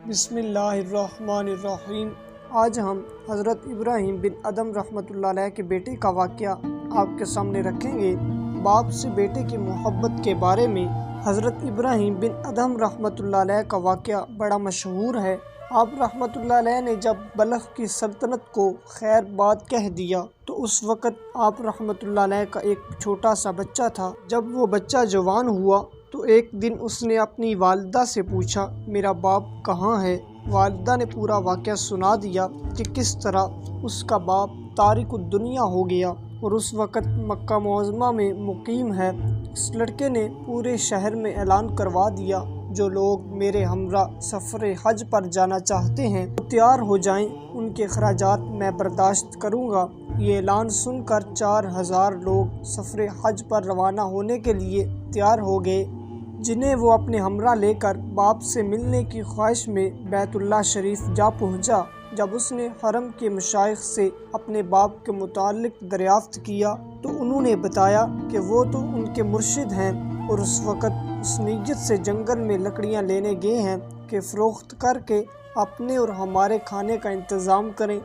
بسم اللہ الرحمن الرحیم۔ آج ہم حضرت ابراہیم بن ادم رحمۃ اللہ علیہ کے بیٹے کا واقعہ آپ کے سامنے رکھیں گے۔ باپ سے بیٹے کی محبت کے بارے میں حضرت ابراہیم بن ادم رحمۃ اللہ علیہ کا واقعہ بڑا مشہور ہے۔ آپ رحمۃ اللہ علیہ نے جب بلخ کی سلطنت کو خیر باد کہہ دیا تو اس وقت آپ رحمۃ اللہ علیہ کا ایک چھوٹا سا بچہ تھا۔ جب وہ بچہ جوان ہوا تو ایک دن اس نے اپنی والدہ سے پوچھا، میرا باپ کہاں ہے؟ والدہ نے پورا واقعہ سنا دیا کہ کس طرح اس کا باپ تارک الدنیا ہو گیا اور اس وقت مکہ معظمہ میں مقیم ہے۔ اس لڑکے نے پورے شہر میں اعلان کروا دیا، جو لوگ میرے ہمراہ سفر حج پر جانا چاہتے ہیں وہ تیار ہو جائیں، ان کے اخراجات میں برداشت کروں گا۔ یہ اعلان سن کر 4000 لوگ سفر حج پر روانہ ہونے کے لیے تیار ہو گئے، جنہیں وہ اپنے ہمراہ لے کر باپ سے ملنے کی خواہش میں بیت اللہ شریف جا پہنچا۔ جب اس نے حرم کے مشائخ سے اپنے باپ کے متعلق دریافت کیا تو انہوں نے بتایا کہ وہ تو ان کے مرشد ہیں اور اس وقت اس نیت سے جنگل میں لکڑیاں لینے گئے ہیں کہ فروخت کر کے اپنے اور ہمارے کھانے کا انتظام کریں۔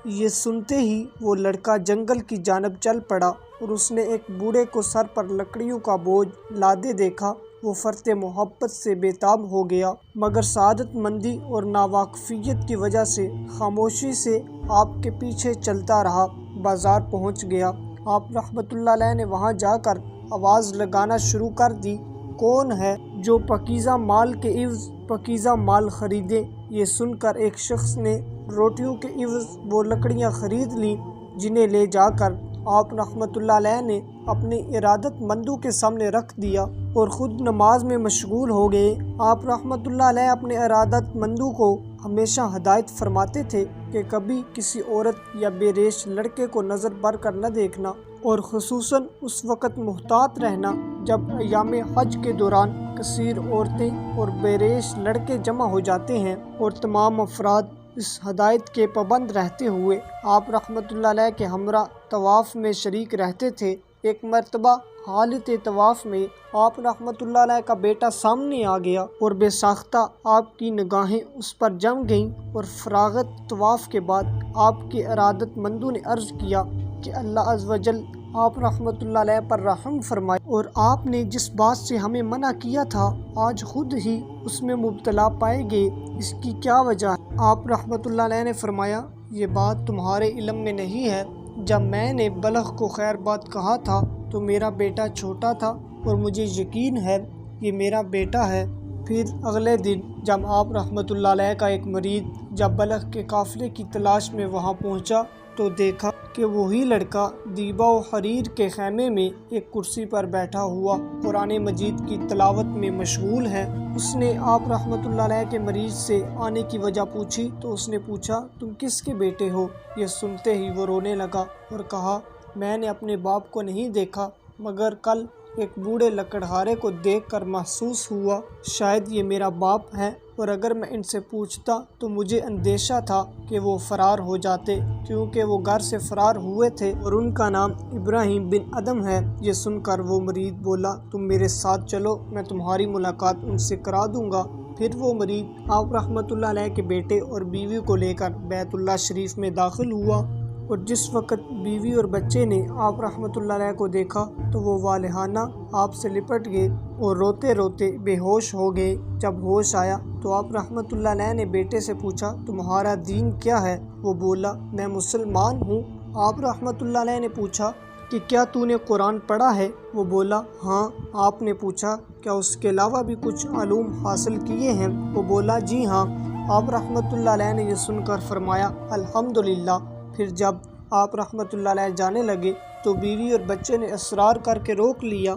یہ سنتے ہی وہ لڑکا جنگل کی جانب چل پڑا اور اس نے ایک بوڑھے کو سر پر لکڑیوں کا بوجھ لادے دیکھا۔ وہ فرط محبت سے بے تاب ہو گیا، مگر سعادت مندی اور ناواقفیت کی وجہ سے خاموشی سے آپ کے پیچھے چلتا رہا۔ بازار پہنچ گیا۔ آپ رحمۃ اللہ علیہ نے وہاں جا کر آواز لگانا شروع کر دی، کون ہے جو پاکیزہ مال کے عوض پاکیزہ مال خریدے؟ یہ سن کر ایک شخص نے روٹیوں کے عوض وہ لکڑیاں خرید لیں، جنہیں لے جا کر آپ رحمۃ اللہ علیہ نے اپنی ارادت مندوں کے سامنے رکھ دیا اور خود نماز میں مشغول ہو گئے۔ آپ رحمۃ اللہ علیہ اپنے ارادت مندوں کو ہمیشہ ہدایت فرماتے تھے کہ کبھی کسی عورت یا بے ریش لڑکے کو نظر بر کر نہ دیکھنا، اور خصوصاً اس وقت محتاط رہنا جب ایام حج کے دوران کثیر عورتیں اور بے ریش لڑکے جمع ہو جاتے ہیں، اور تمام افراد اس ہدایت کے پابند رہتے ہوئے آپ رحمۃ اللہ علیہ کے ہمراہ طواف میں شریک رہتے تھے۔ ایک مرتبہ حالت طواف میں آپ رحمۃ اللہ علیہ کا بیٹا سامنے آ گیا اور بے ساختہ آپ کی نگاہیں اس پر جم گئیں، اور فراغت طواف کے بعد آپ کے ارادت مندوں نے عرض کیا کہ اللہ عز و جل آپ رحمۃ اللہ علیہ پر رحم فرمائے، اور آپ نے جس بات سے ہمیں منع کیا تھا آج خود ہی اس میں مبتلا پائے گئے، اس کی کیا وجہ ہے؟ آپ رحمۃ اللہ علیہ نے فرمایا، یہ بات تمہارے علم میں نہیں ہے۔ جب میں نے بلخ کو خیر بات کہا تھا تو میرا بیٹا چھوٹا تھا اور مجھے یقین ہے یہ میرا بیٹا ہے۔ پھر اگلے دن جب آپ رحمۃ اللہ علیہ کا ایک مرید جب بلخ کے قافلے کی تلاش میں وہاں پہنچا تو دیکھا کہ وہی لڑکا دیبا و حریر کے خیمے میں ایک کرسی پر بیٹھا ہوا قرآن مجید کی تلاوت میں مشغول ہے۔ اس نے آپ رحمۃ اللہ علیہ کے مریض سے آنے کی وجہ پوچھی تو اس نے پوچھا، تم کس کے بیٹے ہو؟ یہ سنتے ہی وہ رونے لگا اور کہا، میں نے اپنے باپ کو نہیں دیکھا، مگر کل ایک بوڑھے لکڑہارے کو دیکھ کر محسوس ہوا شاید یہ میرا باپ ہے، اور اگر میں ان سے پوچھتا تو مجھے اندیشہ تھا کہ وہ فرار ہو جاتے، کیونکہ وہ گھر سے فرار ہوئے تھے اور ان کا نام ابراہیم بن ادم ہے۔ یہ سن کر وہ مرید بولا، تم میرے ساتھ چلو، میں تمہاری ملاقات ان سے کرا دوں گا۔ پھر وہ مرید آپ رحمۃ اللہ علیہ کے بیٹے اور بیوی کو لے کر بیت اللہ شریف میں داخل ہوا، اور جس وقت بیوی اور بچے نے آپ رحمۃ اللہ علیہ کو دیکھا تو وہ والہانہ آپ سے لپٹ گئے اور روتے روتے بے ہوش ہو گئے۔ جب ہوش آیا تو آپ رحمۃ اللہ علیہ نے بیٹے سے پوچھا، تمہارا دین کیا ہے؟ وہ بولا، میں مسلمان ہوں۔ آپ رحمۃ اللہ علیہ نے پوچھا کہ کیا تو نے قرآن پڑھا ہے؟ وہ بولا، ہاں۔ آپ نے پوچھا، کیا اس کے علاوہ بھی کچھ علوم حاصل کیے ہیں؟ وہ بولا، جی ہاں۔ آپ رحمۃ اللہ علیہ نے یہ سن کر فرمایا، الحمدللہ۔ پھر جب آپ رحمۃ اللہ علیہ جانے لگے تو بیوی اور بچے نے اصرار کر کے روک لیا۔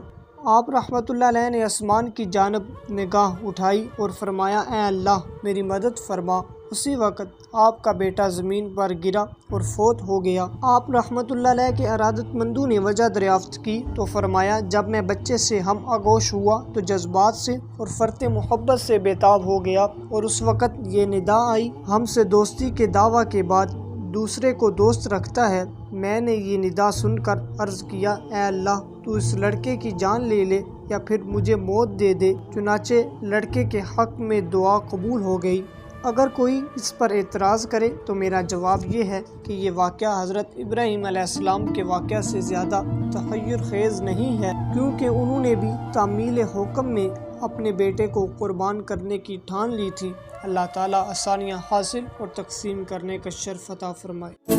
آپ رحمۃ اللہ علیہ نے آسمان کی جانب نگاہ اٹھائی اور فرمایا، اے اللہ میری مدد فرما۔ اسی وقت آپ کا بیٹا زمین پر گرا اور فوت ہو گیا۔ آپ رحمۃ اللہ علیہ کے ارادت مندوں نے وجہ دریافت کی تو فرمایا، جب میں بچے سے ہم آغوش ہوا تو جذبات سے اور فرط محبت سے بے تاب ہو گیا، اور اس وقت یہ ندا آئی، ہم سے دوستی کے دعویٰ کے بعد دوسرے کو دوست رکھتا ہے۔ میں نے یہ ندا سن کر عرض کیا، اے اللہ تو اس لڑکے کی جان لے لے یا پھر مجھے موت دے دے۔ چنانچہ لڑکے کے حق میں دعا قبول ہو گئی۔ اگر کوئی اس پر اعتراض کرے تو میرا جواب یہ ہے کہ یہ واقعہ حضرت ابراہیم علیہ السلام کے واقعہ سے زیادہ تحیر خیز نہیں ہے، کیونکہ انہوں نے بھی تعمیل حکم میں اپنے بیٹے کو قربان کرنے کی ٹھان لی تھی۔ اللہ تعالیٰ آسانیاں حاصل اور تقسیم کرنے کا شرف عطا فرمائے۔